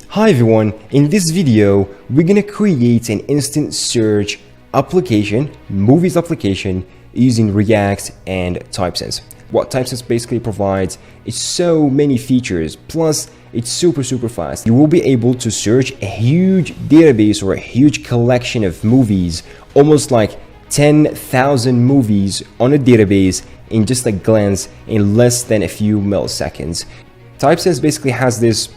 Hi everyone, in this video we're gonna create an instant search application, movies application using React and Typesense. What Typesense basically provides is so many features, plus it's super fast. You will be able to search a huge database or a huge collection of movies, almost like 10,000 movies on a database in just a glance in less than a few milliseconds. Typesense basically has this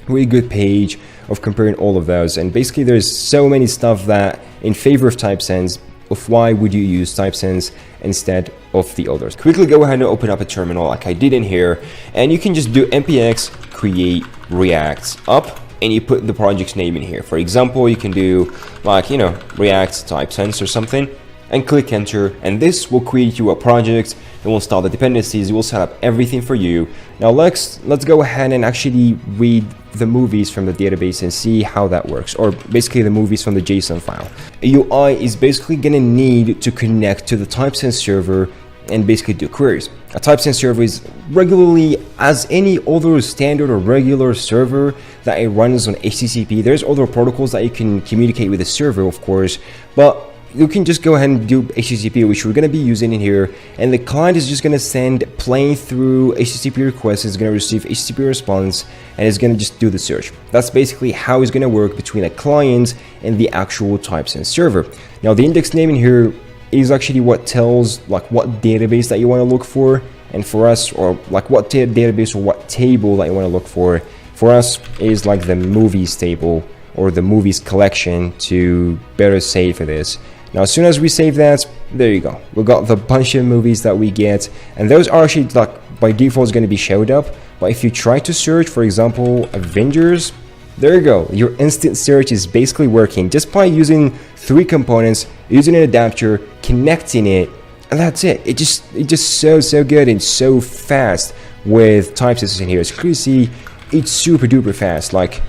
really good page of comparing all of those, and basically there's so many stuff that in favor of Typesense, of why would you use Typesense instead of the others. Quickly go ahead and open up a terminal like I did in here, and you can just do npx create react up, and you put the project's name in here. For example, you can do like, React Typesense or something, and click enter, and this will create you a project. It will install the dependencies, it will set up everything for you. Now let's go ahead and actually read the movies from the database and see how that works, or basically the movies from the JSON file. A UI is basically gonna need to connect to the Typesense server and basically do queries. A Typesense server is regularly, as any other standard or regular server that it runs on HTTP. There's other protocols that you can communicate with the server, of course, but you can just go ahead and do HTTP, which we're going to be using in here, and the client is just going to send plain through HTTP requests. It's going to receive HTTP response, and it's going to just do the search. That's basically how it's going to work between a client and the actual Typesense server. Now the index name in here is actually what tells like what database that you want to look for, and for us, or like what database or what table that you want to look for us is like the movies table or the movies collection, to better say for this. Now, as soon as we save that, there you go. We got the bunch of movies that we get, and those are actually like by default is going to be showed up. But if you try to search, for example, Avengers, there you go. Your instant search is basically working just by using 3 components, using an adapter, connecting it, and that's it. It just so good and so fast with Typesense in here. As you can see, it's super duper fast. Like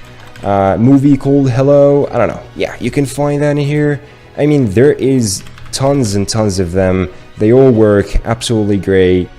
movie called Hello, I don't know. Yeah, you can find that in here. I mean, there is tons and tons of them. They all work absolutely great.